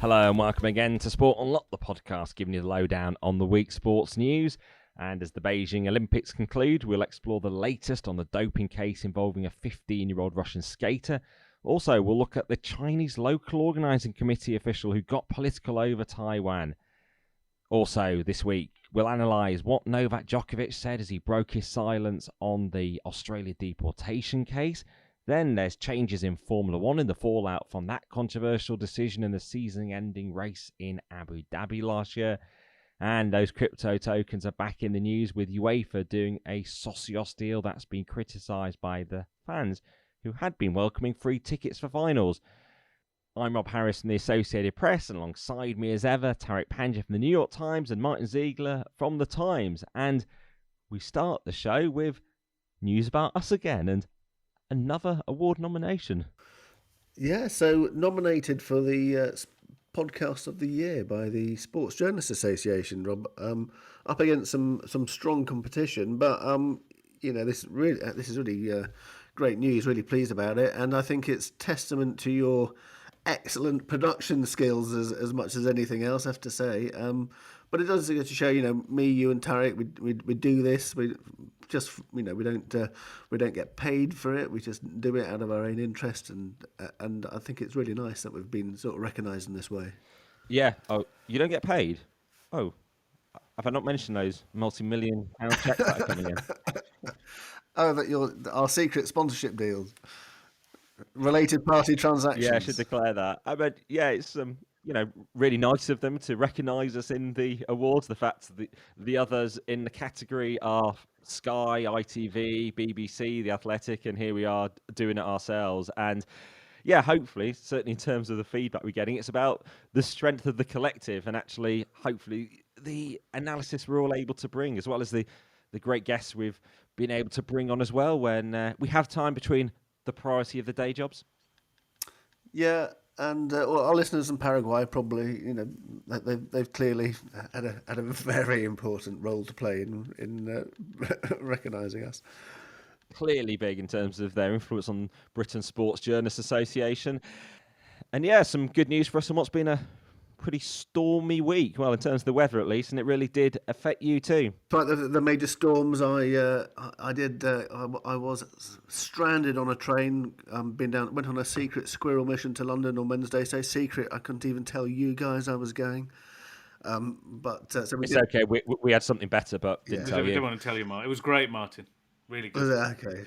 Hello and welcome again to Sport Unlocked, the podcast giving you the lowdown on the week's sports news. And as the Beijing Olympics conclude, we'll explore the latest on the doping case involving a 15-year-old Russian skater. Also, we'll look at the Chinese local organising committee official who got political over Taiwan. Also, this week, we'll analyse what Novak Djokovic said as he broke his silence on the Australia deportation case. Then there's changes in Formula One and the fallout from that controversial decision in the season-ending race in Abu Dhabi last year. And those crypto tokens are back in the news with UEFA doing a Socios deal that's been criticised by the fans who had been welcoming free tickets for finals. I'm Rob Harris from the Associated Press, and alongside me as ever, Tariq Pandya from the New York Times and Martin Ziegler from the Times. And we start the show with news about us again and another award nomination. Yeah, so nominated for the Podcast of the Year by the Sports Journalists Association, Rob. Up against some strong competition, but this is really great news. Really pleased about it, and I think it's testament to your excellent production skills as much as anything else, I have to say. But it does go to show, me, you, and Tariq, we do this. We just, we don't get paid for it. We just do it out of our own interest, and I think it's really nice that we've been sort of recognised in this way. Yeah. Oh, you don't get paid? Oh, have I not mentioned those multi-million pound checks that are coming in? Oh, that our secret sponsorship deals, related party transactions. Yeah, I should declare that. I mean, yeah, it's really nice of them to recognise us in the awards. The fact that the others in the category are Sky, ITV, BBC, The Athletic, and here we are doing it ourselves. And yeah, hopefully, certainly in terms of the feedback we're getting, it's about the strength of the collective and actually, hopefully, the analysis we're all able to bring, as well as the great guests we've been able to bring on as well when we have time between the priority of the day jobs. Yeah. And our listeners in Paraguay probably, they've clearly had a very important role to play in recognising us. Clearly big in terms of their influence on Britain's Sports Journalists Association. And yeah, some good news for us on what's been a pretty stormy week, well, in terms of the weather at least, and it really did affect you too. But the major storms, I was stranded on a train, went on a secret squirrel mission to London on Wednesday. So secret, I couldn't even tell you guys I was going. So it's okay. We had something better, but didn't tell you. We didn't want to tell you, Martin. It was great, Martin. Really good.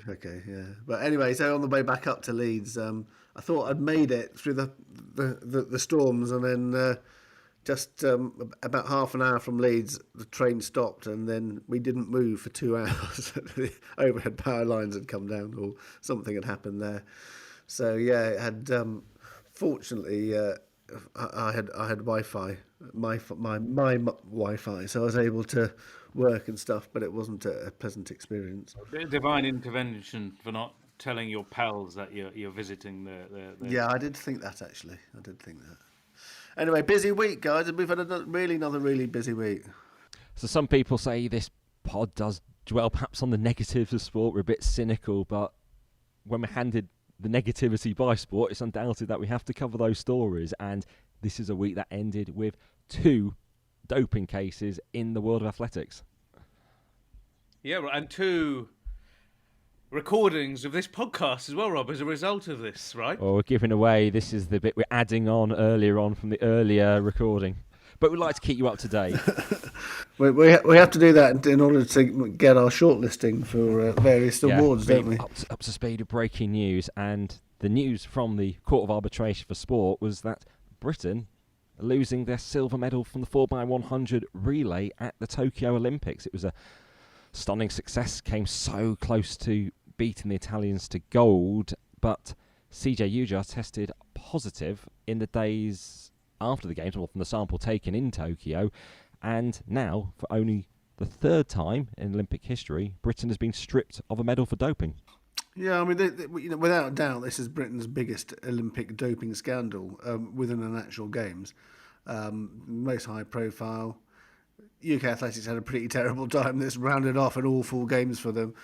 Okay, yeah. But anyway, so on the way back up to Leeds, I thought I'd made it through the storms, and then just about half an hour from Leeds, the train stopped, and then we didn't move for 2 hours. The overhead power lines had come down, or something had happened there. So yeah, it had. Fortunately, I had Wi-Fi, my Wi-Fi, so I was able to work and stuff, but it wasn't a pleasant experience. Divine intervention for not telling your pals that you're visiting the... Yeah, I did think that, actually. Anyway, busy week, guys. We've had another really busy week. So some people say this pod does dwell perhaps on the negatives of sport. We're a bit cynical, but when we're handed the negativity by sport, it's undoubted that we have to cover those stories. And this is a week that ended with 2 doping cases in the world of athletics. Yeah, and 2 recordings of this podcast as well, Rob, as a result of this, right? Well, we're giving away, this is the bit we're adding on earlier on from the earlier recording. But we'd like to keep you up to date. we have to do that in order to get our shortlisting for various awards, don't we? Up to speed of breaking news. And the news from the Court of Arbitration for Sport was that Britain are losing their silver medal from the 4x100 relay at the Tokyo Olympics. It was a stunning success, came so close to beating the Italians to gold, but CJ Ujar tested positive in the days after the games, well, from the sample taken in Tokyo, and now, for only the 3rd time in Olympic history, Britain has been stripped of a medal for doping. Yeah, I mean, without a doubt, this is Britain's biggest Olympic doping scandal within the national games. Most high profile. UK Athletics had a pretty terrible time. This rounded off an awful games for them.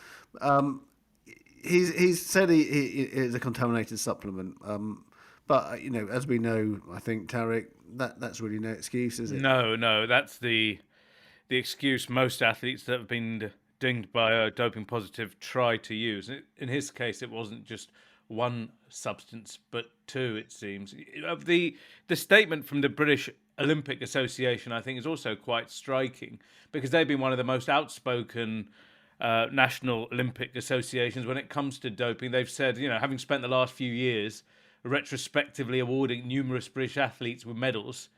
He's said he is a contaminated supplement, But as we know, I think Tarek, that's really no excuse, is it? No, that's the excuse most athletes that have been dinged by a doping positive try to use. In his case, it wasn't just one substance, but two, it seems. The statement from the British Olympic Association, I think, is also quite striking because they've been one of the most outspoken national Olympic associations when it comes to doping. They've said, having spent the last few years retrospectively awarding numerous British athletes with medals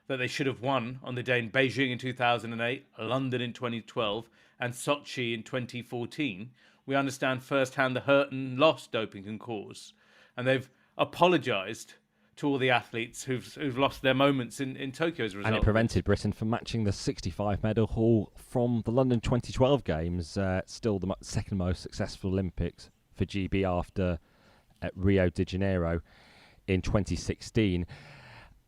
that they should have won on the day in Beijing in 2008, London in 2012, and Sochi in 2014, we understand firsthand the hurt and loss doping can cause. And they've apologised to all the athletes who've lost their moments in Tokyo as a result. And it prevented Britain from matching the 65 medal haul from the London 2012 Games, still the second most successful Olympics for GB after Rio de Janeiro in 2016.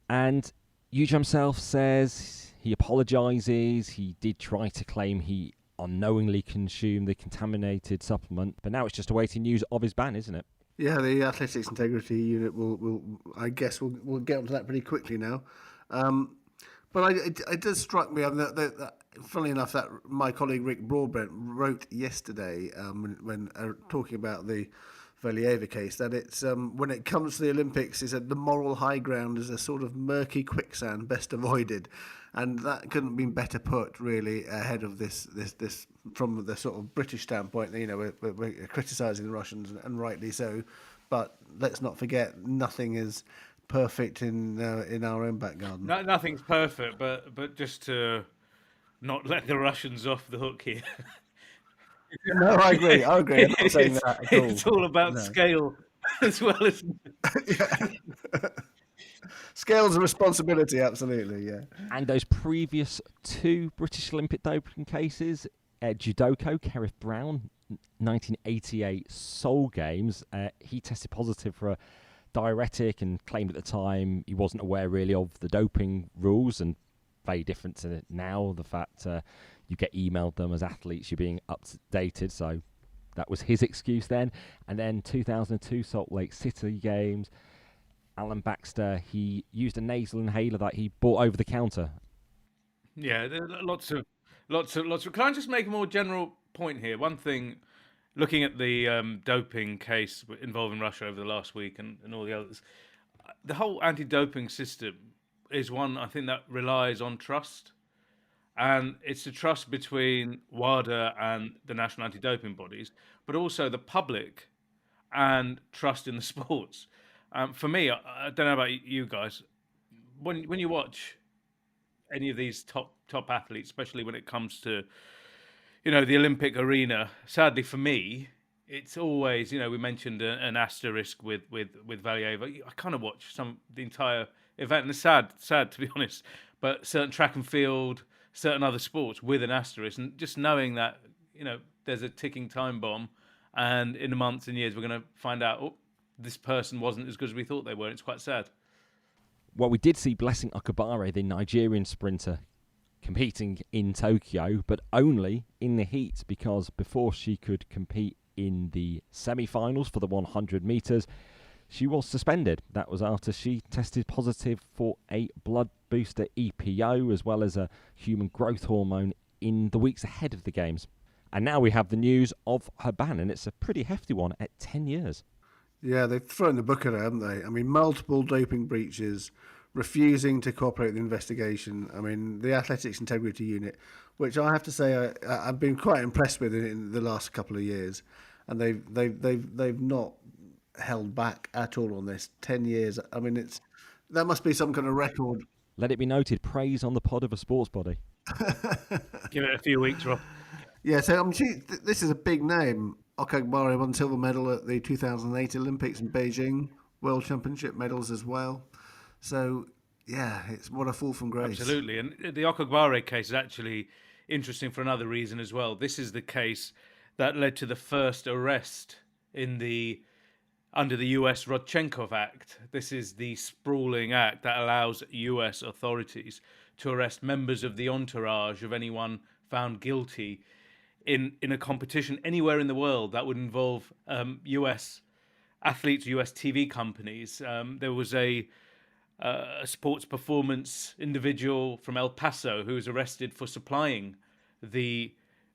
And Yuja himself says he apologises. He did try to claim he unknowingly consumed the contaminated supplement, but now it's just awaiting news of his ban, isn't it? Yeah, the Athletics Integrity Unit will I guess we'll get onto that pretty quickly now. But it does strike me, funnily enough, that my colleague Rick Broadbent wrote yesterday when talking about the Valieva case, that it's when it comes to the Olympics, he said the moral high ground is a sort of murky quicksand best avoided, and that couldn't have been better put really ahead of this from the sort of British standpoint. We're criticising the Russians, and rightly so, but let's not forget nothing is perfect in our own back garden. Nothing's perfect, but just to not let the Russians off the hook here. No, I agree. I'm not saying that at all. It's all about scale as well as... Scales of responsibility, absolutely, yeah. And those previous two British Olympic doping cases, judoka Kerith Brown, 1988 Seoul Games, he tested positive for a diuretic and claimed at the time he wasn't aware really of the doping rules, and very different to now, the fact you get emailed them as athletes, you're being updated, so that was his excuse then. And then 2002 Salt Lake City Games, Alan Baxter, he used a nasal inhaler that he bought over the counter. Yeah, there are lots of. Can I just make a more general point here? One thing, looking at the doping case involving Russia over the last week and all the others, the whole anti-doping system is one, I think, that relies on trust. And it's the trust between WADA and the national anti-doping bodies, but also the public and trust in the sports. For me, I don't know about you guys, when you watch any of these top athletes, especially when it comes to, the Olympic arena, sadly for me, it's always, we mentioned an asterisk with Valieva. I kind of watch the entire event, and it's sad to be honest, but certain track and field, certain other sports with an asterisk, and just knowing that, there's a ticking time bomb, and in the months and years we're going to find out, this person wasn't as good as we thought they were. It's quite sad. Well, we did see Blessing Okubare, the Nigerian sprinter, competing in Tokyo, but only in the heat, because before she could compete in the semi-finals for the 100 metres, she was suspended. That was after she tested positive for a blood booster EPO as well as a human growth hormone in the weeks ahead of the Games. And now we have the news of her ban, and it's a pretty hefty one at 10 years. Yeah, they've thrown the book at her, haven't they? I mean, multiple doping breaches, refusing to cooperate with the investigation. I mean, the Athletics Integrity Unit, which I have to say I've been quite impressed with in the last couple of years, and they've not held back at all on this. 10 years. I mean, that must be some kind of record. Let it be noted, praise on the pod of a sports body. Give it a few weeks, Rob. Yeah, so this is a big name. Okubare won silver medal at the 2008 Olympics in Beijing, World Championship medals as well. So, yeah, it's what a fall from grace. Absolutely. And the Okubare case is actually interesting for another reason as well. This is the case that led to the first arrest under the US Rodchenkov Act. This is the sprawling act that allows US authorities to arrest members of the entourage of anyone found guilty in a competition anywhere in the world that would involve US athletes, US TV companies. There was a sports performance individual from El Paso who was arrested for supplying the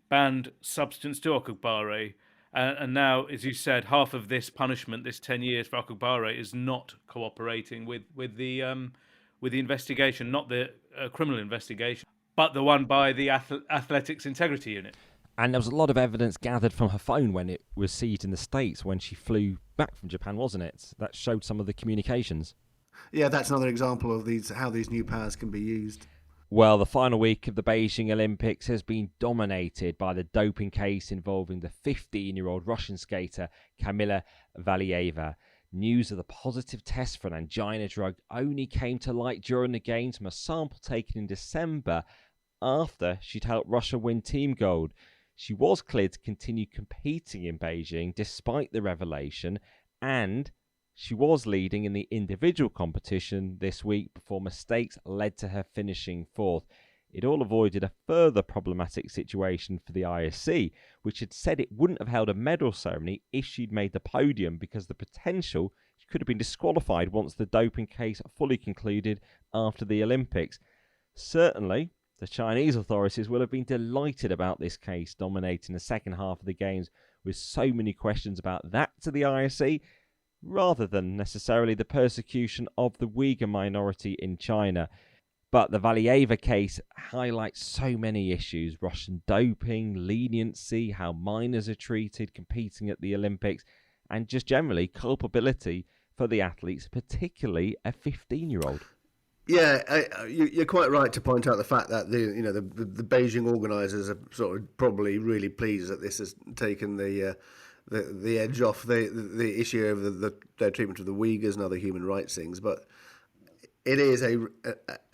banned substance to Okubare. And now, as you said, half of this punishment, this 10 years for Okubare, is not cooperating with the investigation, not the criminal investigation, but the one by the Athletics Integrity Unit. And there was a lot of evidence gathered from her phone when it was seized in the States when she flew back from Japan, wasn't it? That showed some of the communications. Yeah, that's another example of how these new powers can be used. Well, the final week of the Beijing Olympics has been dominated by the doping case involving the 15-year-old Russian skater Kamila Valieva. News of the positive test for an angina drug only came to light during the games from a sample taken in December after she'd helped Russia win team gold. She was cleared to continue competing in Beijing despite the revelation, and she was leading in the individual competition this week before mistakes led to her finishing fourth. It all avoided a further problematic situation for the IOC, which had said it wouldn't have held a medal ceremony if she'd made the podium because the potential she could have been disqualified once the doping case fully concluded after the Olympics. Certainly, the Chinese authorities will have been delighted about this case dominating the second half of the games with so many questions about that to the IOC, rather than necessarily the persecution of the Uyghur minority in China. But the Valieva case highlights so many issues: Russian doping, leniency, how minors are treated competing at the Olympics, and just generally culpability for the athletes, particularly a 15-year-old. Yeah, you're quite right to point out the fact that the Beijing organisers are sort of probably really pleased that this has taken the edge off the issue of their treatment of the Uyghurs and other human rights things. But it is a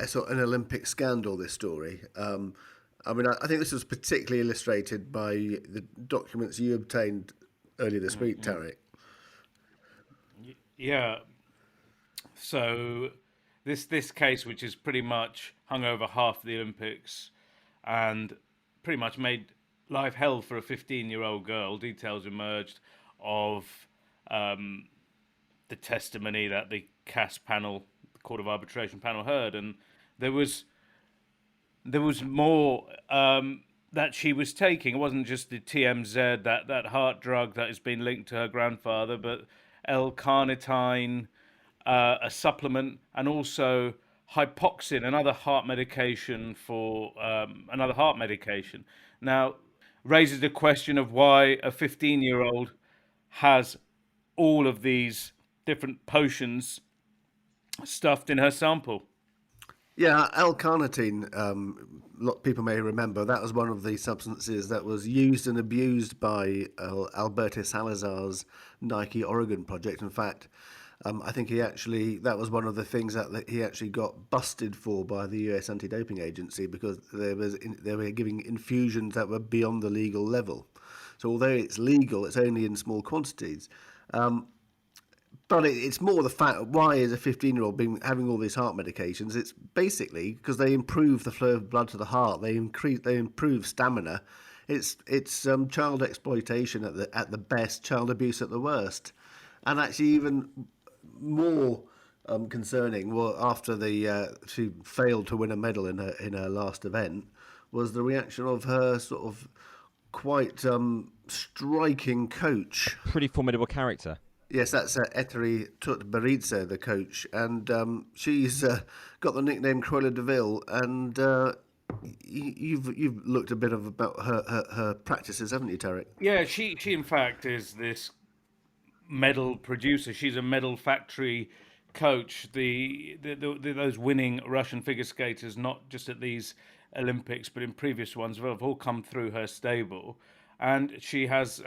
sort of an Olympic scandal, this story. I think this was particularly illustrated by the documents you obtained earlier this week, Tarek. Yeah. So this case, which has pretty much hung over half the Olympics and pretty much made life hell for a 15-year-old girl. Details emerged of the testimony that the CAS panel, the Court of Arbitration panel, heard, and there was more that she was taking. It wasn't just the TMZ, that heart drug that has been linked to her grandfather, but L-carnitine, a supplement, and also hypoxin, another heart medication for another heart medication. Now, raises the question of why a 15-year-old has all of these different potions stuffed in her sample. Yeah, L-carnitine, a lot of people may remember, that was one of the substances that was used and abused by Alberto Salazar's Nike Oregon project. In fact, I think that was one of the things that he actually got busted for by the US anti-doping agency, because they were giving infusions that were beyond the legal level. So although it's legal, it's only in small quantities. But it's more the fact, why is a 15-year-old having all these heart medications? It's basically because they improve the flow of blood to the heart. They improve stamina. It's child exploitation at the best, child abuse at the worst, and actually even more concerning. Well, after she failed to win a medal in her last event, was the reaction of her sort of quite striking coach. Pretty formidable character. Yes, that's Etteri Tutberidze, the coach, and she's got the nickname Cruella de Vil, and you've looked a bit about her practices, haven't you, Tarek? Yeah, she in fact is this medal producer. She's a medal factory coach. Those winning Russian figure skaters, not just at these Olympics but in previous ones, have all come through her stable, and she has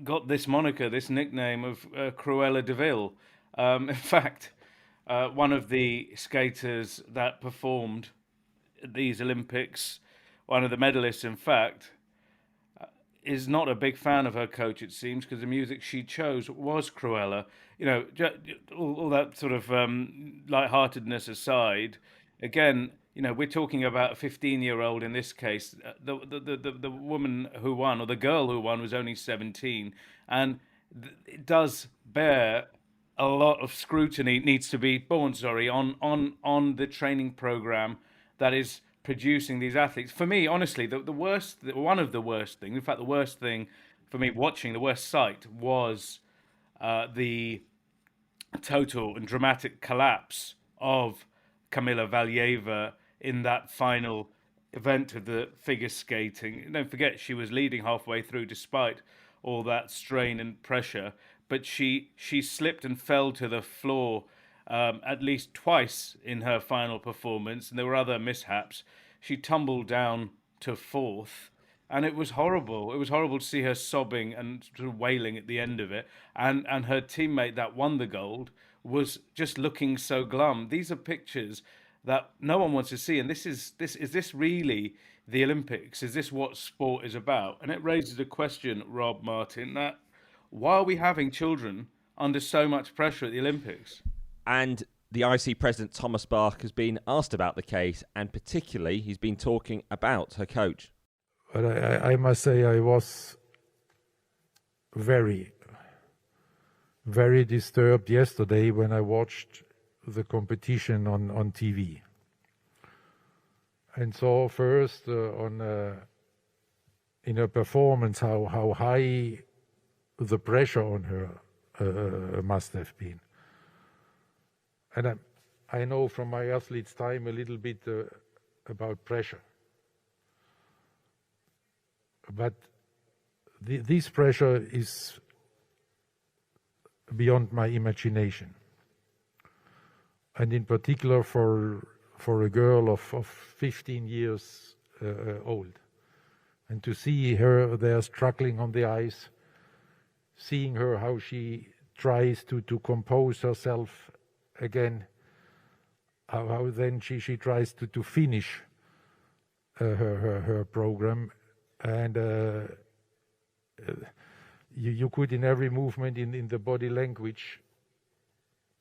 got this moniker, this nickname of Cruella de Vil. In fact, one of the skaters that performed at these Olympics, one of the medalists, in fact, is not a big fan of her coach, it seems, because the music she chose was Cruella. All that sort of lightheartedness aside, again, we're talking about a 15-year-old in this case. The woman who won, or the girl who won, was only 17. And it does bear a lot of scrutiny needs to be borne, on the training program that is producing these athletes. For me, honestly, the worst, one of the worst things, in fact, the worst thing for me watching, the worst sight was the total and dramatic collapse of Kamila Valieva in that final event of the figure skating. Don't forget, she was leading halfway through despite all that strain and pressure, but she slipped and fell to the floor at least twice in her final performance, and there were other mishaps. She tumbled down to fourth, and it was horrible. It was horrible to see her sobbing and sort of wailing at the end of it. And her teammate that won the gold was just looking so glum. These are pictures that no one wants to see. And is this really the Olympics? Is this what sport is about? And it raises a question, Rob, Martin, that why are we having children under so much pressure at the Olympics? And the IC president, Thomas Bach, has been asked about the case, and particularly he's been talking about her coach. But I must say I was very, very disturbed yesterday when I watched the competition on TV. And saw first in her performance how high the pressure on her must have been. And I know from my athlete's time a little bit about pressure. But this pressure is beyond my imagination. And in particular for a girl of 15 years old. And to see her there struggling on the ice, seeing her how she tries to compose herself again, how then she tries to finish her program. And you could, in every movement in the body language,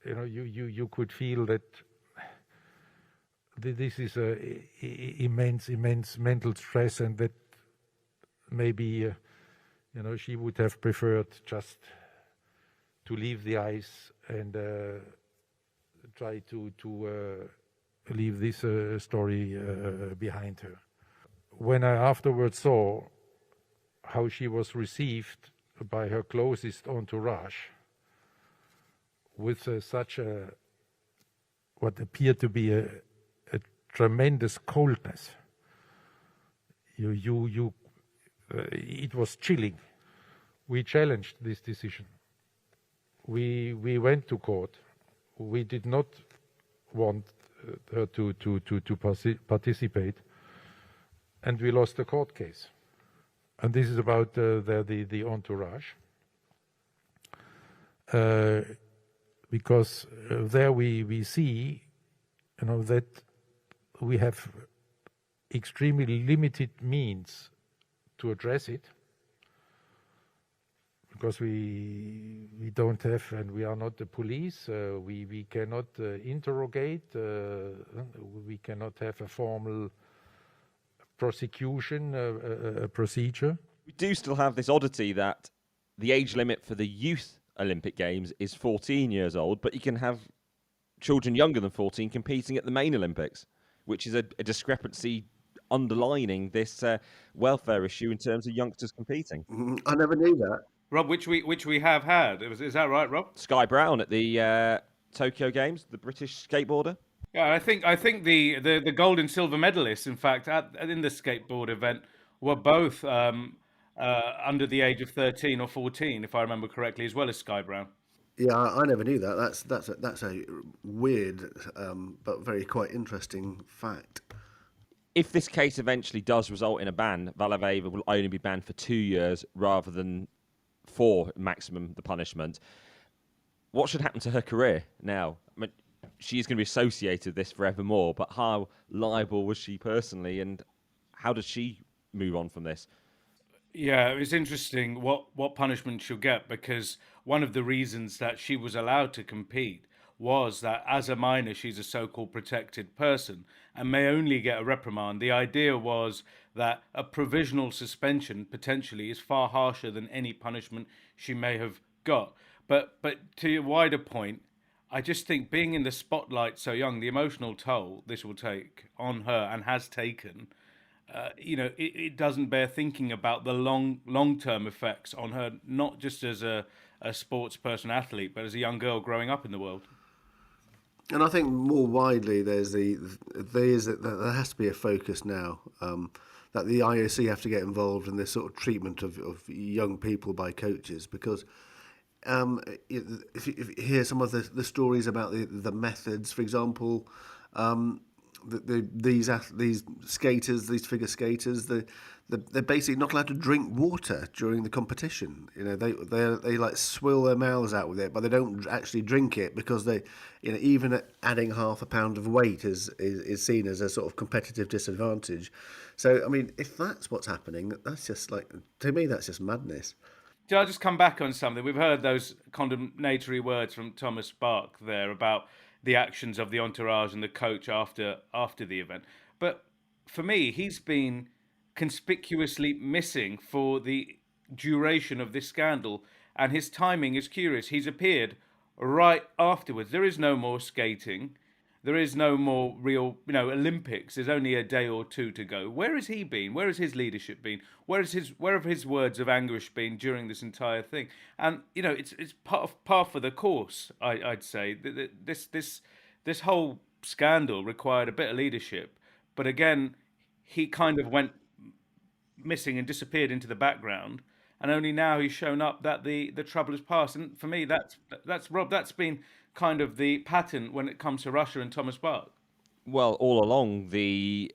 you could feel that this is immense mental stress, and that maybe she would have preferred just to leave the ice and try to leave this story behind her. When I afterwards saw how she was received by her closest entourage with such what appeared to be a tremendous coldness, it was chilling. We challenged this decision. We went to court. We did not want her to participate. And we lost the court case. And this is about the entourage. Because there we see, that we have extremely limited means to address it. Because we don't have, and we are not the police, we cannot interrogate, we cannot have a formal prosecution, a procedure. We do still have this oddity that the age limit for the youth Olympic Games is 14 years old, but you can have children younger than 14 competing at the main Olympics, which is a discrepancy underlining this welfare issue in terms of youngsters competing. I never knew that. Rob, which we have had. Is that right, Rob? Sky Brown at the Tokyo Games, the British skateboarder. Yeah, I think the gold and silver medalists, in fact, in the skateboard event, were both under the age of 13 or 14, if I remember correctly, as well as Sky Brown. Yeah, I never knew that. That's a weird but very quite interesting fact. If this case eventually does result in a ban, Valieva will only be banned for 2 years rather than 4 maximum, the punishment. What should happen to her career now? I mean, she is going to be associated with this forevermore, but how liable was she personally, and how does she move on from this? Yeah, it's interesting what punishment she'll get, because one of the reasons that she was allowed to compete was that as a minor, she's a so-called protected person and may only get a reprimand. The idea was that a provisional suspension potentially is far harsher than any punishment she may have got. But to your wider point, I just think being in the spotlight so young, the emotional toll this will take on her and has taken, it doesn't bear thinking about the long-term effects on her, not just as a sports person athlete, but as a young girl growing up in the world. And I think more widely, there has to be a focus now that the IOC have to get involved in this sort of treatment of young people by coaches, because if you hear some of the stories about the methods, for example, these skaters, these figure skaters, they're basically not allowed to drink water during the competition. They like swill their mouths out with it, but they don't actually drink it because even adding half a pound of weight is seen as a sort of competitive disadvantage. So I mean, if that's what's happening, that's just to me that's just madness. Did I just come back on something? We've heard those condemnatory words from Thomas Bach there about the actions of the entourage and the coach after the event. But for me, he's been conspicuously missing for the duration of this scandal, and his timing is curious. He's appeared right afterwards. There is no more skating. There is no more real, Olympics. There's only a day or two to go. Where has he been? Where has his leadership been? Where have his words of anguish been during this entire thing? And it's par for the course. I'd say this whole scandal required a bit of leadership, but again, he kind of went missing and disappeared into the background. And only now he's shown up that the trouble is past. And for me, that's Rob. That's been kind of the pattern when it comes to Russia and Thomas Bach. Well, all along, the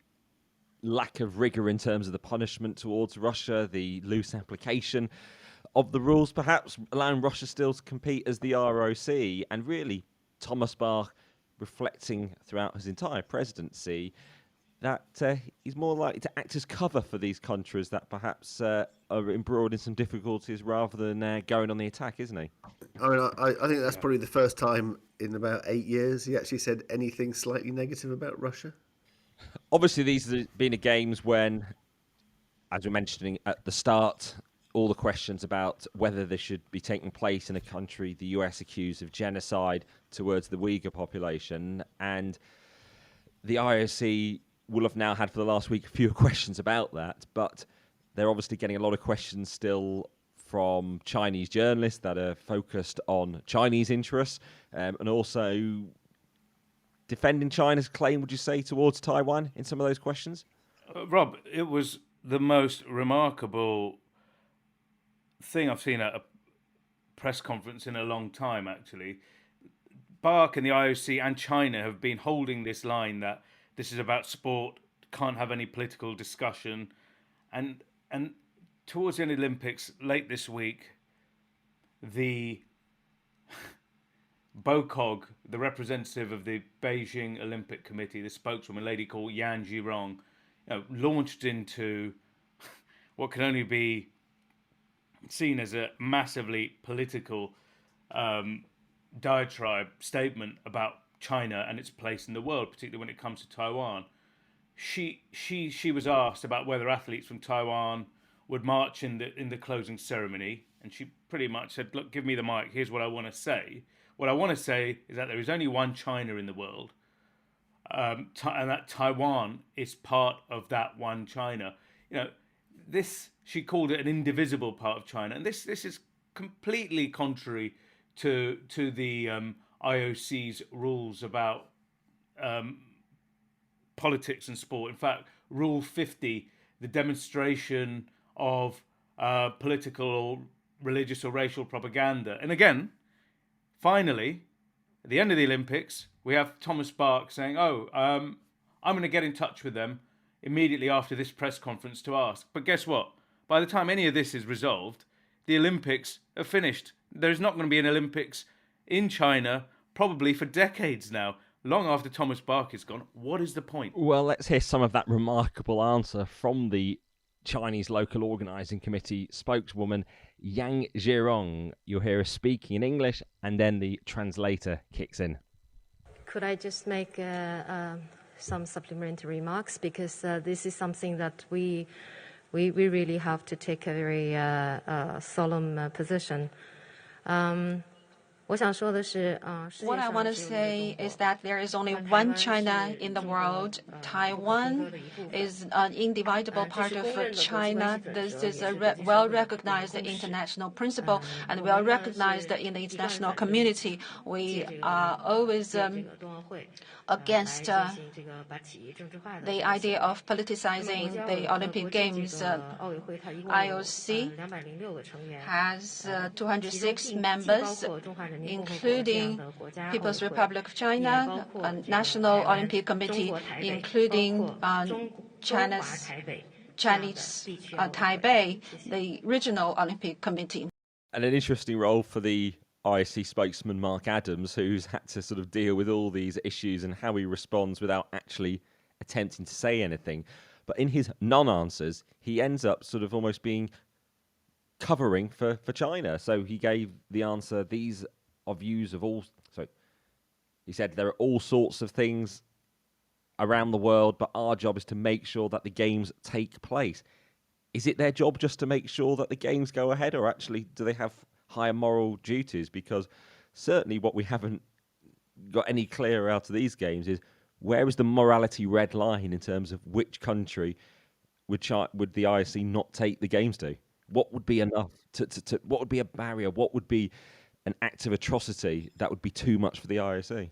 lack of rigour in terms of the punishment towards Russia, the loose application of the rules, perhaps allowing Russia still to compete as the ROC, and really Thomas Bach reflecting throughout his entire presidency that he's more likely to act as cover for these countries that perhaps are embroiled in some difficulties rather than going on the attack, isn't he? I mean, I think that's probably the first time in about 8 years he actually said anything slightly negative about Russia. Obviously, these have been the games when, as we were mentioning at the start, all the questions about whether they should be taking place in a country the US accused of genocide towards the Uyghur population, and the IOC will have now had for the last week fewer questions about that, but they're obviously getting a lot of questions still from Chinese journalists that are focused on Chinese interests, and also defending China's claim, would you say, towards Taiwan in some of those questions? Rob, it was the most remarkable thing I've seen at a press conference in a long time, actually. Bach and the IOC and China have been holding this line that this is about sport, can't have any political discussion. And towards the Olympics, late this week, the BOCOG, the representative of the Beijing Olympic Committee, the spokeswoman, a lady called Yan Zhirong, launched into what can only be seen as a massively political diatribe statement about China and its place in the world, particularly when it comes to Taiwan. She was asked about whether athletes from Taiwan would march in the closing ceremony, and she pretty much said, "Look, give me the mic. Here's what I want to say. What I want to say is that there is only one China in the world, and that Taiwan is part of that one China. This, she called it an indivisible part of China, and this is completely contrary to the IOC's rules about politics and sport. In fact, Rule 50, the demonstration of political or religious or racial propaganda. And again, finally, at the end of the Olympics, we have Thomas Bach saying, I'm going to get in touch with them immediately after this press conference to ask. But guess what? By the time any of this is resolved, the Olympics are finished. There's not going to be an Olympics in China probably for decades now, long after Thomas Bach is gone. What is the point? Well, let's hear some of that remarkable answer from the Chinese local organising committee spokeswoman Yang Zhirong. You'll hear her speaking in English, and then the translator kicks in. Could I just make some supplementary remarks, because this is something that we really have to take a very solemn position. 我想说的是， What I want to say is that there is only one China in the world. Taiwan is an indivisible part of China. This is a well-recognized international principle and well-recognized in the international community. We are always against the idea of politicizing the Olympic Games. IOC has 206 members, including People's Republic of China, National Olympic Committee, including Chinese Taipei, the Regional Olympic Committee. And an interesting role for the IOC spokesman Mark Adams, who's had to sort of deal with all these issues and how he responds without actually attempting to say anything. But in his non-answers, he ends up sort of almost being covering for China. So he gave the answer, these are views of all... So he said there are all sorts of things around the world, but our job is to make sure that the games take place. Is it their job just to make sure that the games go ahead, or actually do they have higher moral duties? Because certainly what we haven't got any clearer out of these games is where is the morality red line in terms of which country would the IOC not take the games to? What would be enough to what would be a barrier? What would be an act of atrocity that would be too much for the IOC?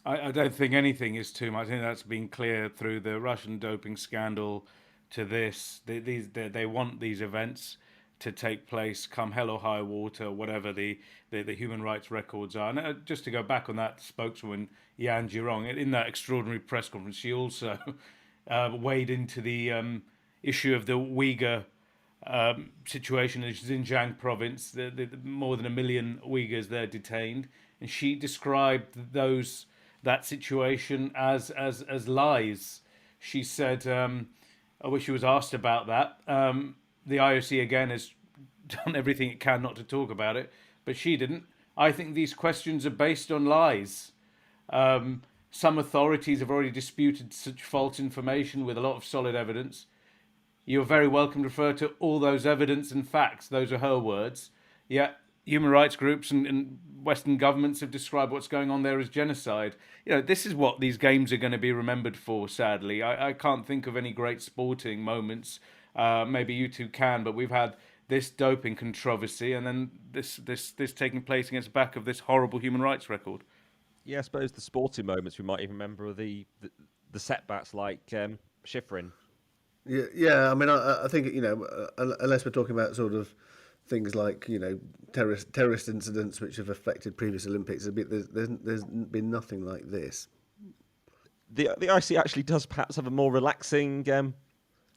I don't think anything is too much. I think that's been clear through the Russian doping scandal to this. They want these events to take place come hell or high water, whatever the human rights records are. And just to go back on that spokeswoman, Yan Jirong, in that extraordinary press conference, she also weighed into the issue of the Uyghur situation in Xinjiang province. The more than 1 million Uyghurs there detained. And she described that situation as lies. She said, I wish she was asked about that. The IOC, again, has done everything it can not to talk about it, but she didn't. I think these questions are based on lies. Some authorities have already disputed such false information with a lot of solid evidence. You're very welcome to refer to all those evidence and facts. Those are her words. Yet human rights groups and Western governments have described what's going on there as genocide. This is what these games are going to be remembered for, sadly. I can't think of any great sporting moments. Maybe you two can, but we've had this doping controversy and then this taking place against the back of this horrible human rights record. Yeah, I suppose the sporting moments we might even remember are the setbacks like Schifrin. Yeah. I mean, I think unless we're talking about sort of things like terrorist incidents which have affected previous Olympics, there's been nothing like this. The IC actually does perhaps have a more relaxing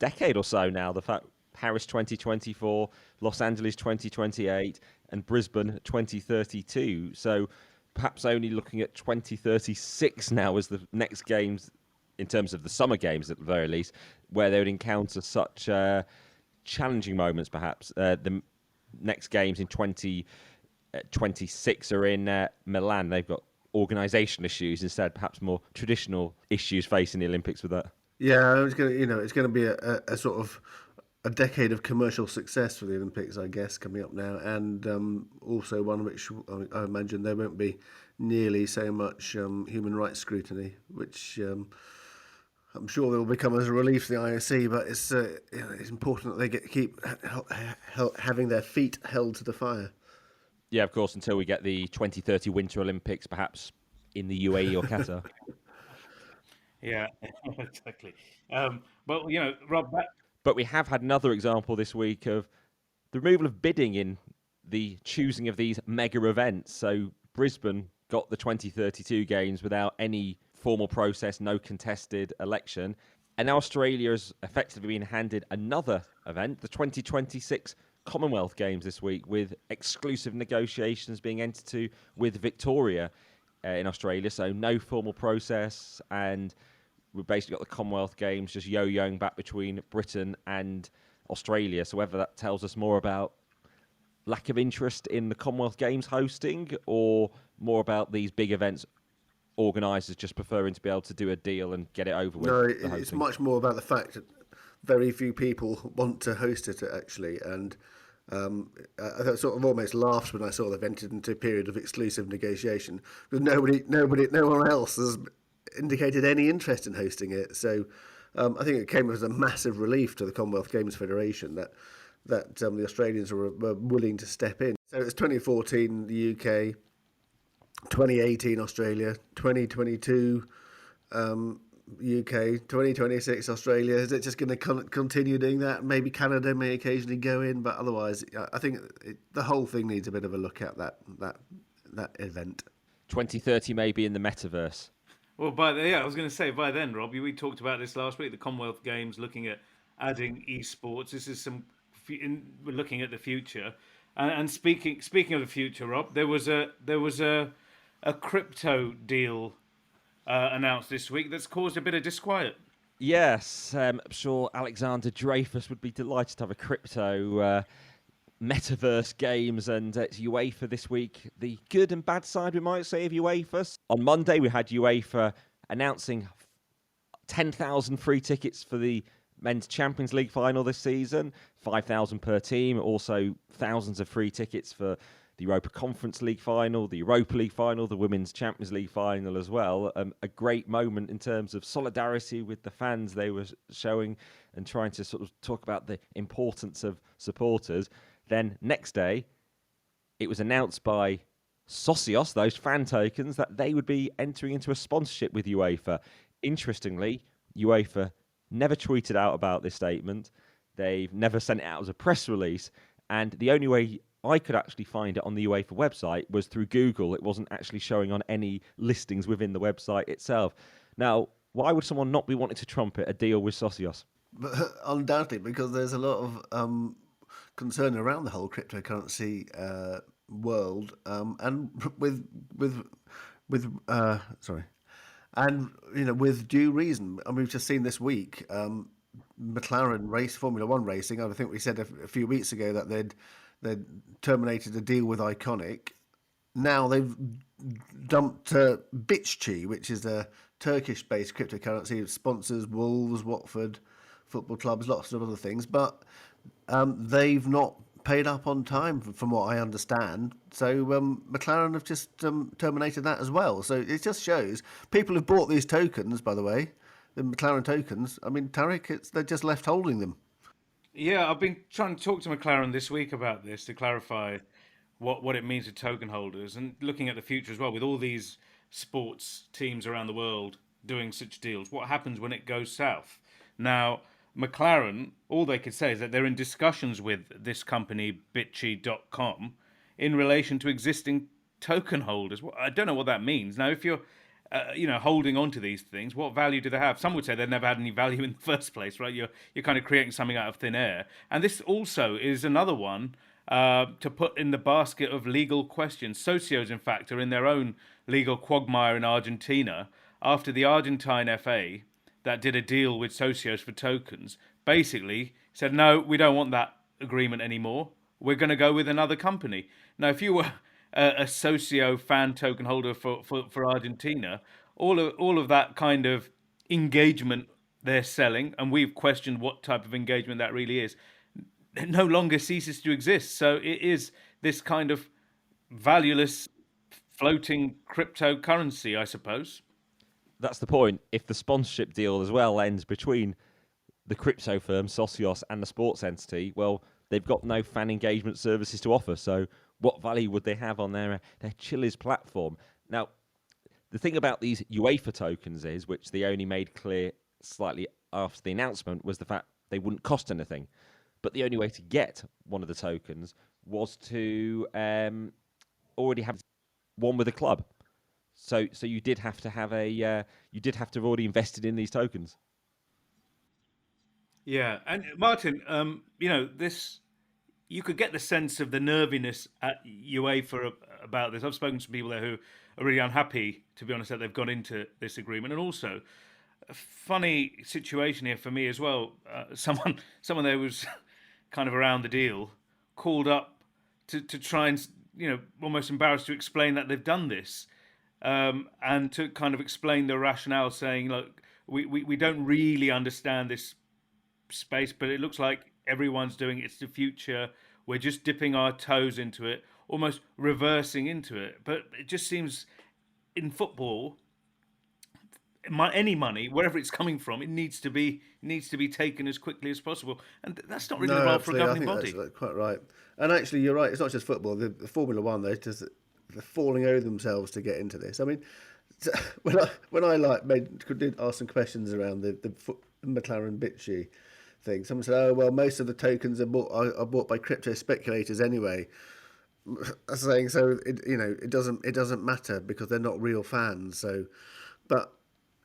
decade or so now. The fact Paris 2024, Los Angeles 2028, and Brisbane 2032. So perhaps only looking at 2036 now as the next games, in terms of the summer games at the very least, where they would encounter such challenging moments. Perhaps the next games in 2026 are in Milan. They've got organisation issues instead, perhaps more traditional issues facing the Olympics with that. Yeah, it's going to be a sort of a decade of commercial success for the Olympics, I guess, coming up now, and also one which I imagine there won't be nearly so much human rights scrutiny, which I'm sure will become as a relief to the IOC. But it's important that they keep having their feet held to the fire. Yeah, of course, until we get the 2030 Winter Olympics, perhaps in the UAE or Qatar. Yeah, exactly. But Rob. But we have had another example this week of the removal of bidding in the choosing of these mega events. So Brisbane got the 2032 games without any formal process, no contested election. And now Australia has effectively been handed another event, the 2026 Commonwealth Games this week, with exclusive negotiations being entered to with Victoria in Australia. So no formal process, and we've basically got the Commonwealth Games just yo-yoing back between Britain and Australia. So whether that tells us more about lack of interest in the Commonwealth Games hosting, or more about these big events organisers just preferring to be able to do a deal and get it over with. No, it's much more about the fact that very few people want to host it, actually, and I sort of almost laughed when I saw they've entered into a period of exclusive negotiation because no one else has indicated any interest in hosting it. So I think it came as a massive relief to the Commonwealth Games Federation that the Australians were willing to step in. So it's 2014 the UK, 2018 Australia, 2022 UK, 2026 Australia. Is it just going to continue doing that? Maybe Canada may occasionally go in, but otherwise, I think the whole thing needs a bit of a look at that event. 2030 maybe in the metaverse. Well, I was going to say by then, Rob, we talked about this last week. The Commonwealth Games looking at adding esports. This is we're looking at the future. And speaking of the future, Rob, there was a crypto deal announced this week that's caused a bit of disquiet. Yes, I'm sure Alexander Dreyfus would be delighted to have a crypto metaverse games, and it's UEFA this week. The good and bad side, we might say, of UEFA. On Monday, we had UEFA announcing 10,000 free tickets for the Men's Champions League final this season, 5,000 per team, also thousands of free tickets for the Europa Conference League final, the Europa League final, the Women's Champions League final as well. A great moment in terms of solidarity with the fans they were showing and trying to sort of talk about the importance of supporters. Then next day, it was announced by Socios, those fan tokens, that they would be entering into a sponsorship with UEFA. Interestingly, UEFA never tweeted out about this statement. They've never sent it out as a press release. And the only way I could actually find it on the UEFA website was through Google. It wasn't actually showing on any listings within the website itself. Now, why would someone not be wanting to trumpet a deal with Socios? But undoubtedly, because there's a lot of concern around the whole cryptocurrency world, and with due reason. I mean, we've just seen this week McLaren Formula One racing. I think we said a few weeks ago that they'd terminated a deal with Iconic. Now they've dumped Bitchi, which is a Turkish-based cryptocurrency. It sponsors Wolves, Watford football clubs, lots of other things, but they've not paid up on time, from what I understand. So McLaren have just terminated that as well. So it just shows people have bought these tokens, by the way, the McLaren tokens. I mean, Tarek, they're just left holding them. Yeah, I've been trying to talk to McLaren this week about this to clarify what it means to token holders and looking at the future as well with all these sports teams around the world doing such deals. What happens when it goes south? Now, McLaren, all they could say is that they're in discussions with this company, Bitchi.com, in relation to existing token holders. Well, I don't know what that means. Now, if you're holding on to these things, what value do they have? Some would say they've never had any value in the first place, right? You're kind of creating something out of thin air. And this also is another one to put in the basket of legal questions. Socios, in fact, are in their own legal quagmire in Argentina after the Argentine FA that did a deal with Socios for tokens basically said, no, we don't want that agreement anymore. We're going to go with another company. Now, if you were a Socio fan token holder for Argentina, all of that kind of engagement they're selling, and we've questioned what type of engagement that really is, no longer ceases to exist. So it is this kind of valueless floating cryptocurrency, I suppose. That's the point. If the sponsorship deal as well ends between the crypto firm, Socios, and the sports entity, well, they've got no fan engagement services to offer. So what value would they have on their Chili's platform? Now, the thing about these UEFA tokens is, which they only made clear slightly after the announcement, was the fact they wouldn't cost anything. But the only way to get one of the tokens was to already have one with a club. So you did have to have you did have to have already invested in these tokens. Yeah, and Martin, this, you could get the sense of the nerviness at UEFA about this. I've spoken to people there who are really unhappy, to be honest, that they've got into this agreement. And also, a funny situation here for me as well. Someone there was kind of around the deal, called up to try and, almost embarrassed to explain that they've done this. And to kind of explain the rationale, saying, look, we don't really understand this space, but it looks like everyone's doing it. It's the future. we're just dipping our toes into it, almost reversing into it. But it just seems in football, any money, wherever it's coming from, it needs to be taken as quickly as possible, and that's not really the No, role for a absolutely. I governing think body. that's quite right. And actually, you're right. It's not just football. The Formula One, they're falling over themselves to get into this. I mean, when I did ask some questions around the McLaren Bitchy thing, someone said, "Oh well, most of the tokens are bought by crypto speculators anyway." Saying so, it doesn't matter because they're not real fans. So, but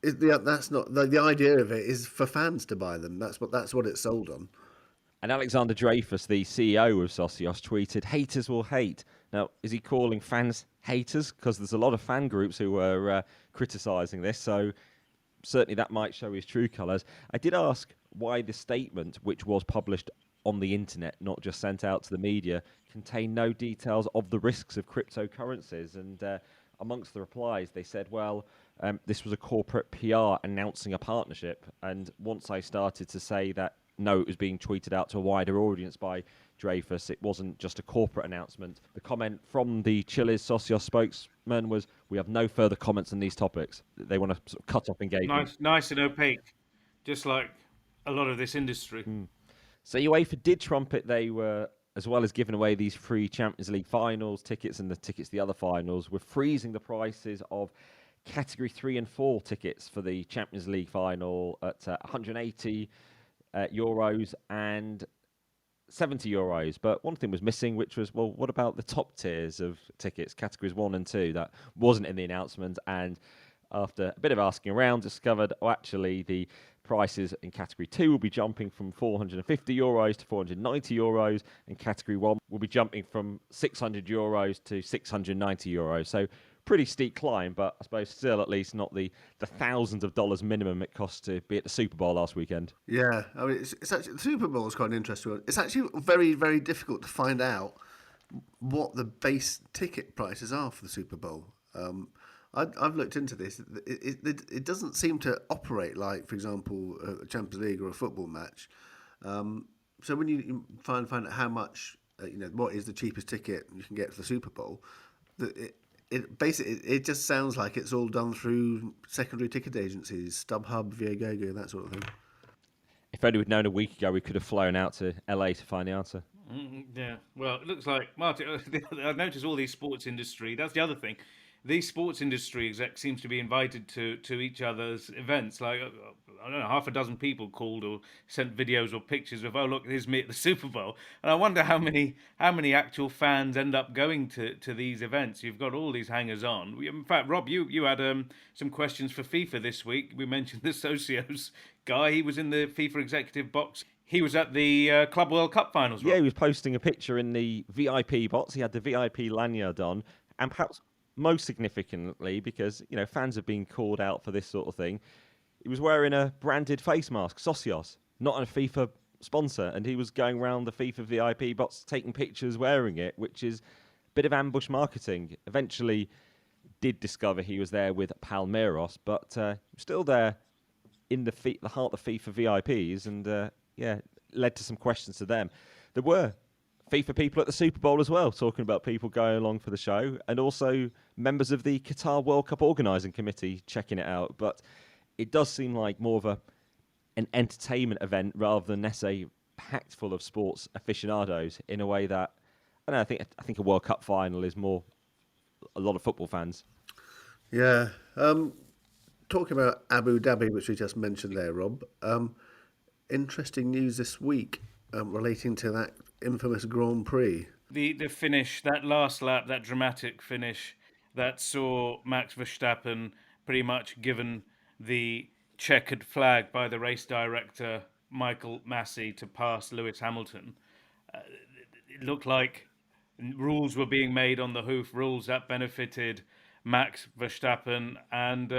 that's not the idea of it is for fans to buy them. That's what it's sold on. And Alexander Dreyfus, the CEO of Socios, tweeted, "Haters will hate." Now, is he calling fans haters? Because there's a lot of fan groups who were criticising this, so certainly that might show his true colours. I did ask why the statement, which was published on the internet, not just sent out to the media, contained no details of the risks of cryptocurrencies. And amongst the replies, they said, well, this was a corporate PR announcing a partnership. And once I started to say that, no, it was being tweeted out to a wider audience by Dreyfus, it wasn't just a corporate announcement. The comment from the Chile's Socios spokesman was, we have no further comments on these topics. They want to sort of cut off engagement. Nice and opaque, just like a lot of this industry. So UEFA did trumpet they were, as well as giving away these free Champions League finals tickets and the tickets to the other finals, were freezing the prices of Category 3 and 4 tickets for the Champions League final at 180 euros and 70 euros. But one thing was missing, which was, well, what about the top tiers of tickets, Categories 1 and 2? That wasn't in the announcement. And after a bit of asking around, discovered, actually, the prices in Category 2 will be jumping from 450 euros to 490 euros, and Category 1 will be jumping from 600 euros to 690 euros. So pretty steep climb, but I suppose still at least not the thousands of dollars minimum it cost to be at the Super Bowl last weekend. Yeah, I mean, it's actually, the Super Bowl is quite an interesting one. It's actually very, very difficult to find out what the base ticket prices are for the Super Bowl. I've looked into this. It doesn't seem to operate like, for example, a Champions League or a football match. So when you find out how much, what is the cheapest ticket you can get for the Super Bowl, it just sounds like it's all done through secondary ticket agencies, StubHub, Viagogo, that sort of thing. If only we'd known a week ago, we could have flown out to LA to find the answer. Yeah, well, it looks like, Martin, I've noticed all these sports industry, that's the other thing. These sports industry execs seems to be invited to each other's events. Like, I don't know, half a dozen people called or sent videos or pictures of, oh, look, here's me at the Super Bowl. And I wonder how many actual fans end up going to these events. You've got all these hangers-on. In fact, Rob, you had some questions for FIFA this week. We mentioned the Socios guy. He was in the FIFA executive box. He was at the Club World Cup finals, Rob. Yeah, he was posting a picture in the VIP box. He had the VIP lanyard on, and perhaps most significantly, because fans have been called out for this sort of thing, he was wearing a branded face mask, Socios, not a FIFA sponsor, and he was going around the FIFA VIP box taking pictures wearing it, which is a bit of ambush marketing. Eventually did discover he was there with Palmeiras, but still there in the heart of FIFA VIPs, and led to some questions to them. There were FIFA people at the Super Bowl as well, talking about people going along for the show, and also members of the Qatar World Cup organising committee checking it out. But it does seem like more of an entertainment event rather than necessarily packed full of sports aficionados in a way that, I don't know, I think a World Cup final is more a lot of football fans. Yeah. Talking about Abu Dhabi, which we just mentioned there, Rob, interesting news this week relating to that infamous Grand Prix. The finish, that last lap, that dramatic finish that saw Max Verstappen pretty much given the checkered flag by the race director Michael Massey to pass Lewis Hamilton. It looked like rules were being made on the hoof, rules that benefited Max Verstappen and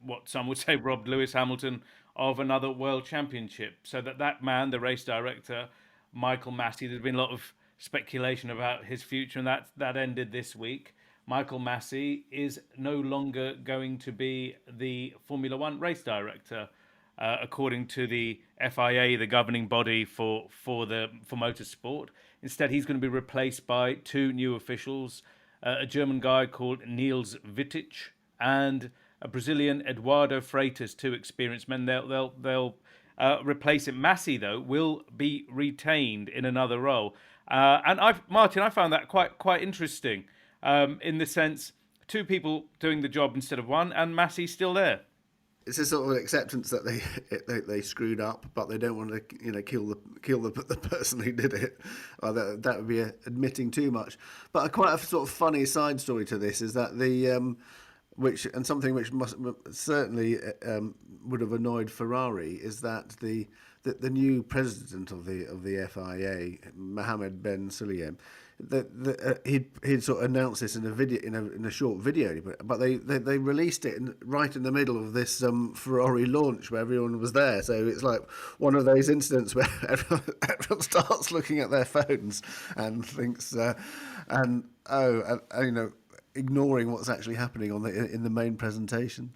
what some would say robbed Lewis Hamilton of another world championship. So that man, the race director, Michael Massey, there's been a lot of speculation about his future, and that ended this week. Michael Massey is no longer going to be the Formula One race director. according to the FIA, the governing body for motorsport. Instead, he's going to be replaced by two new officials, a German guy called Niels Wittich and a Brazilian Eduardo Freitas, two experienced men. They'll replace him. Massey, though, will be retained in another role. And Martin, I found that quite interesting in the sense two people doing the job instead of one, and Massey's still there. It's a sort of acceptance that they screwed up, but they don't want to kill the person who did it. That would be admitting too much. But quite a sort of funny side story to this is that something which must certainly would have annoyed Ferrari is that the new president of the FIA, Mohammed Ben Sulayem, he'd sort of announced this in a video, in a short video, but they released it right in the middle of this Ferrari launch where everyone was there. So it's like one of those incidents where everyone starts looking at their phones and thinks, ignoring what's actually happening in the main presentation.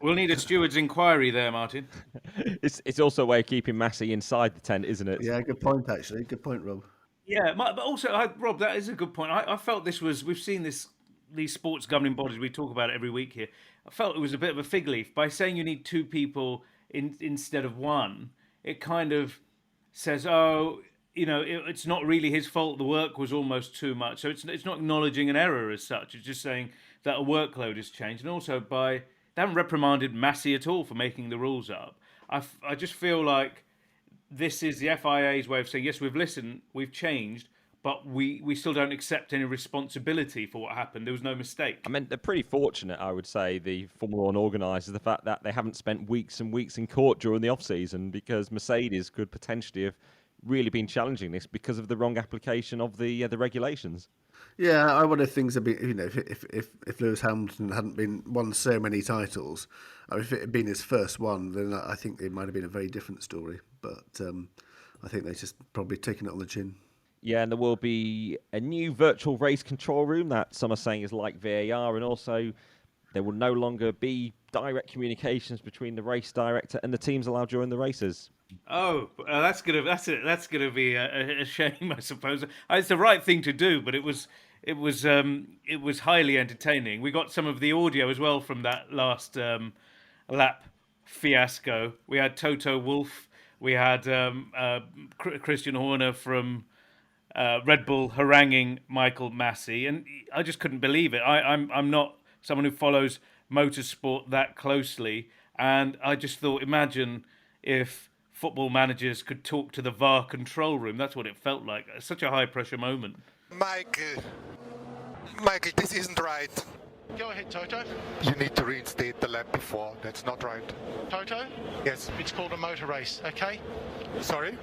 We'll need a steward's inquiry there, Martin. It's also a way of keeping Massey inside the tent, isn't it? Yeah, good point, actually. Good point, Rob. Yeah, but also, Rob, that is a good point. I felt we've seen these sports governing bodies, we talk about it every week here. I felt it was a bit of a fig leaf. By saying you need two people instead of one, it kind of says, it's not really his fault. The work was almost too much. So it's not acknowledging an error as such. It's just saying that a workload has changed. And also they haven't reprimanded Massey at all for making the rules up. I just feel like this is the FIA's way of saying, yes, we've listened, we've changed, but we still don't accept any responsibility for what happened. There was no mistake. I mean, they're pretty fortunate, I would say, the Formula One organisers, the fact that they haven't spent weeks and weeks in court during the off-season, because Mercedes could potentially have really been challenging this because of the wrong application of the regulations. Yeah, I wonder if things had been, if Lewis Hamilton hadn't won so many titles, or if it had been his first one, then I think it might have been a very different story. But I think they've just probably taken it on the chin. Yeah, and there will be a new virtual race control room that some are saying is like VAR, and also there will no longer be direct communications between the race director and the teams allowed during the races. Oh, that's gonna be a shame, I suppose. It's the right thing to do, but it was highly entertaining. We got some of the audio as well from that last lap fiasco. We had Toto Wolff, we had Christian Horner from Red Bull haranguing Michael Massey, and I just couldn't believe it. I'm not someone who follows motorsport that closely, and I just thought, imagine if football managers could talk to the VAR control room. That's what it felt like. Such a high-pressure moment. Michael, this isn't right. Go ahead, Toto. You need to reinstate the lap before. That's not right. Toto? Yes. It's called a motor race, okay? Sorry?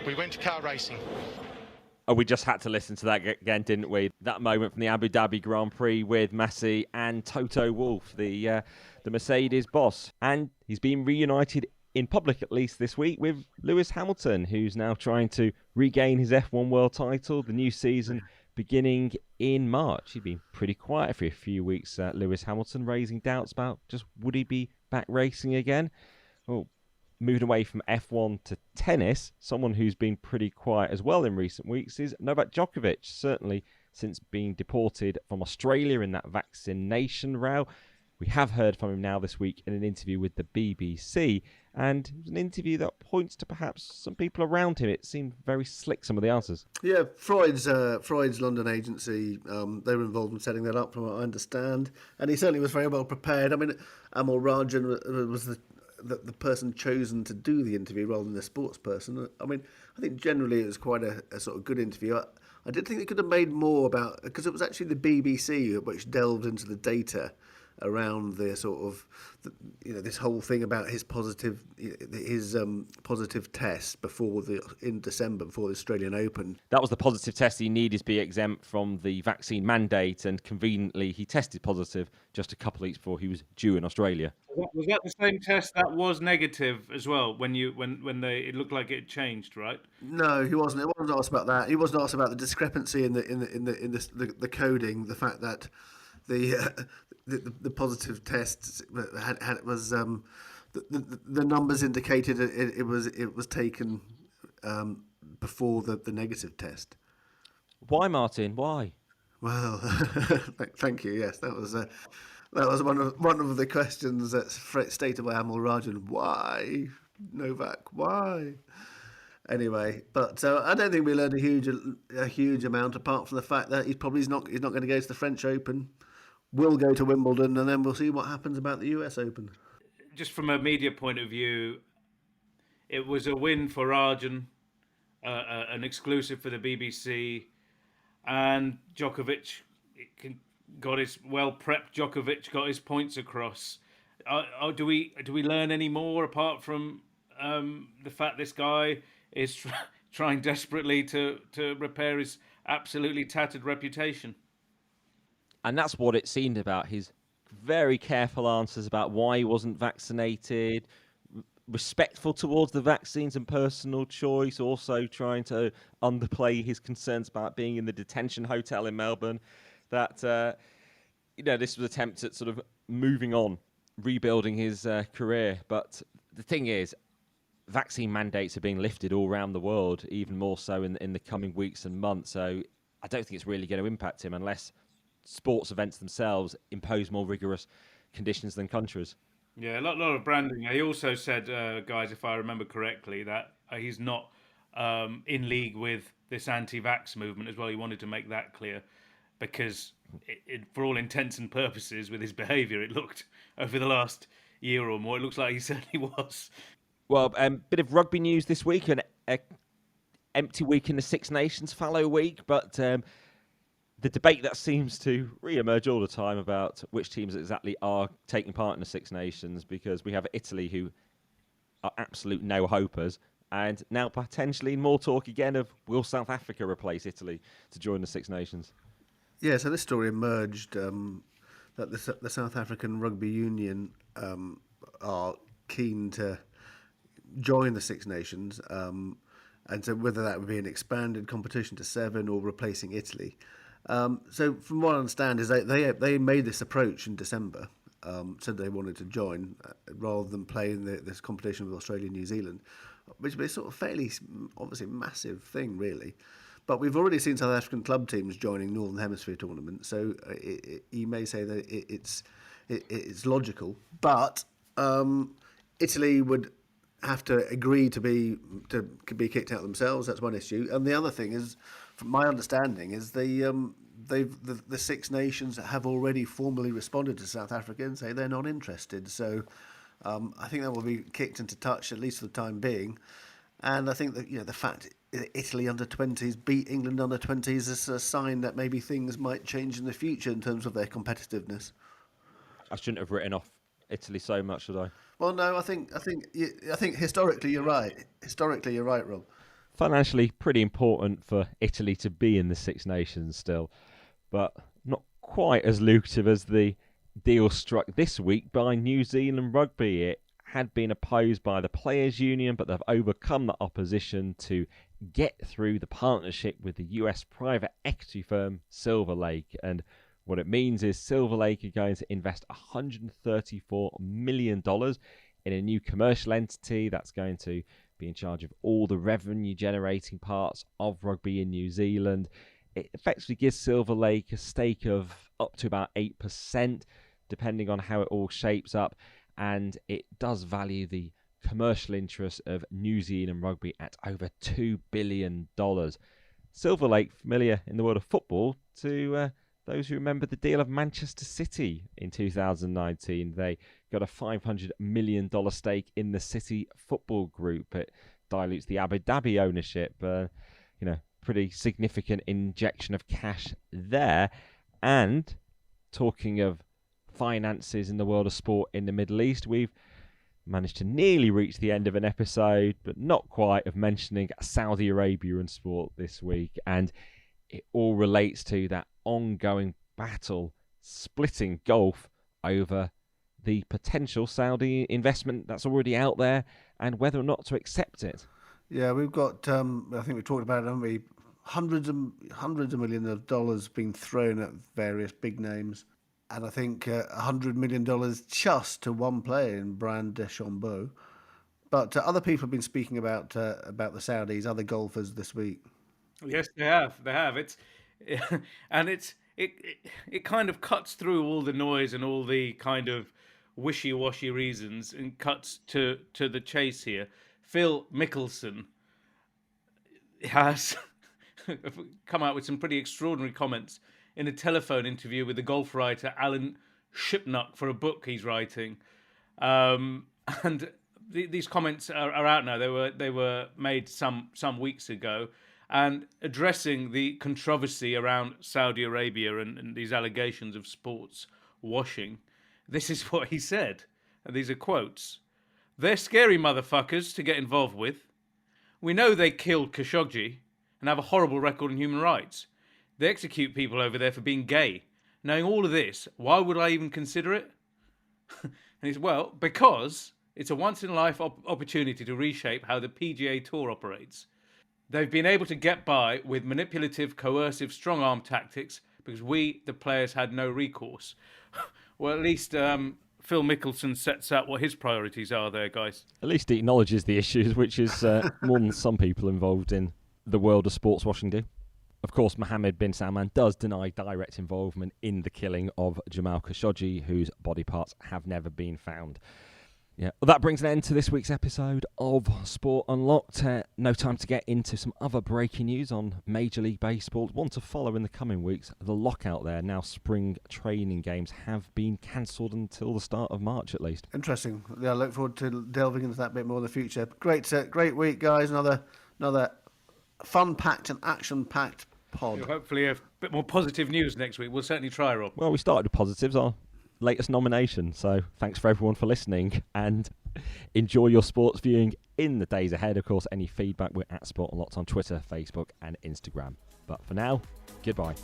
We went to car racing. Oh, we just had to listen to that again, didn't we? That moment from the Abu Dhabi Grand Prix with Massey and Toto Wolff, the Mercedes boss. And he's been reunited in public, at least this week, with Lewis Hamilton, who's now trying to regain his F1 world title. The new season beginning in March. He'd been pretty quiet for a few weeks, Lewis Hamilton, raising doubts about just would he be back racing again. Well, moving away from F1 to tennis, someone who's been pretty quiet as well in recent weeks is Novak Djokovic, certainly since being deported from Australia in that vaccination row. We have heard from him now this week in an interview with the BBC, and it was an interview that points to perhaps some people around him. It seemed very slick, some of the answers. Yeah, Freud's London agency, they were involved in setting that up, from what I understand, and he certainly was very well prepared. I mean, Amol Rajan was the person chosen to do the interview rather than the sports person. I mean, I think generally it was quite a sort of good interview. I did think they could have made more about, because it was actually the BBC which delved into the data around the sort of, this whole thing about his positive test in December before the Australian Open. That was the positive test he needed to be exempt from the vaccine mandate, and conveniently he tested positive just a couple of weeks before he was due in Australia. Was that the same test that was negative as well when it looked like it changed, right? No, he wasn't. He wasn't asked about that. He wasn't asked about the discrepancy in the coding, the fact that the positive test was the numbers indicated it was taken before the negative test. Why, Martin? Why? Well, thank you. Yes, that was one of the questions that's stated by Amal Rajan. Why, Novak? Why? Anyway, but I don't think we learned a huge amount apart from the fact that he's not going to go to the French Open. We'll go to Wimbledon, and then we'll see what happens about the US Open. Just from a media point of view, it was a win for Rajan, an exclusive for the BBC, and Djokovic got his well-prepped. Djokovic got his points across. Do we learn any more apart from the fact this guy is trying desperately to repair his absolutely tattered reputation? And that's what it seemed about his very careful answers about why he wasn't vaccinated, respectful towards the vaccines and personal choice, also trying to underplay his concerns about being in the detention hotel in Melbourne. That this was an attempt at sort of moving on, rebuilding his career. But the thing is, vaccine mandates are being lifted all around the world, even more so in the coming weeks and months. So I don't think it's really going to impact him unless sports events themselves impose more rigorous conditions than countries. Yeah, a lot of branding. He also said, guys, if I remember correctly, that he's not in league with this anti-vax movement as well. He wanted to make that clear because, for all intents and purposes, with his behaviour, it looked over the last year or more, it looks like he certainly was. Well, bit of rugby news this week, an empty week in the Six Nations, fallow week, but the debate that seems to re-emerge all the time about which teams exactly are taking part in the Six Nations, because we have Italy, who are absolute no-hopers, and now potentially more talk again of will South Africa replace Italy to join the Six Nations? Yeah, so this story emerged that the South African Rugby Union are keen to join the Six Nations, and so whether that would be an expanded competition to 7 or replacing Italy. So from what I understand is they made this approach in December, said they wanted to join rather than play in this competition with Australia and New Zealand, which would be a sort of fairly, obviously massive thing really. But we've already seen South African club teams joining Northern Hemisphere tournaments, so you may say that it's logical. But Italy would have to agree to be kicked out themselves. That's one issue, and the other thing is, from my understanding, is the Six Nations have already formally responded to South Africa and say they're not interested. So I think that will be kicked into touch, at least for the time being. And I think that the fact that Italy under-20s beat England under-20s is a sign that maybe things might change in the future in terms of their competitiveness. I shouldn't have written off Italy so much, should I? Well, no, I think historically you're right. Historically, you're right, Rob. Financially, pretty important for Italy to be in the Six Nations still, but not quite as lucrative as the deal struck this week by New Zealand Rugby. It had been opposed by the Players' Union, but they've overcome the opposition to get through the partnership with the US private equity firm Silver Lake. And what it means is Silver Lake are going to invest $134 million in a new commercial entity that's going to be in charge of all the revenue generating parts of rugby in New Zealand. It effectively gives Silver Lake a stake of up to about 8%, depending on how it all shapes up. And it does value the commercial interests of New Zealand Rugby at over $2 billion. Silver Lake, familiar in the world of football to those who remember the deal of Manchester City in 2019. They got a $500 million stake in the City Football Group. It dilutes the Abu Dhabi ownership. Pretty significant injection of cash there. And talking of finances in the world of sport in the Middle East, we've managed to nearly reach the end of an episode, but not quite, of mentioning Saudi Arabia and sport this week. And it all relates to that ongoing battle splitting Gulf over the potential Saudi investment that's already out there and whether or not to accept it. Yeah, we've got, I think we talked about it, haven't we? Hundreds of millions of dollars being thrown at various big names. and I think $100 million just to one player in Brand Deschambeau. But other people have been speaking about the Saudis, other golfers this week. Yes, they have. They have. And it kind of cuts through all the noise and all the kind of wishy-washy reasons and cuts to the chase here. Phil Mickelson has come out with some pretty extraordinary comments in a telephone interview with the golf writer Alan Shipnuck for a book he's writing, and these comments are out now. They were made some weeks ago, and addressing the controversy around Saudi Arabia and these allegations of sports washing. This is what he said, and these are quotes. "They're scary motherfuckers to get involved with. We know they killed Khashoggi and have a horrible record on human rights. They execute people over there for being gay. Knowing all of this, why would I even consider it?" And he's, well, because it's a once-in-a-life opportunity to reshape how the PGA Tour operates. They've been able to get by with manipulative, coercive, strong-arm tactics because we, the players, had no recourse. Well, at least Phil Mickelson sets out what his priorities are there, guys. At least he acknowledges the issues, which is more than some people involved in the world of sports washing do. Of course, Mohammed bin Salman does deny direct involvement in the killing of Jamal Khashoggi, whose body parts have never been found. Yeah, well, that brings an end to this week's episode of Sport Unlocked. No time to get into some other breaking news on Major League Baseball. One to follow in the coming weeks. The lockout there, now spring training games, have been cancelled until the start of March at least. Interesting. Yeah, I look forward to delving into that bit more in the future. Great week, guys. Another fun-packed and action-packed pod. Hopefully a bit more positive news next week. We'll certainly try, Rob. Well, we started with positives. Our latest nomination. So thanks for everyone for listening, and enjoy your sports viewing in the days ahead. Of course, any feedback, we're at Sport Unlocked on Twitter, Facebook and Instagram. But for now, goodbye.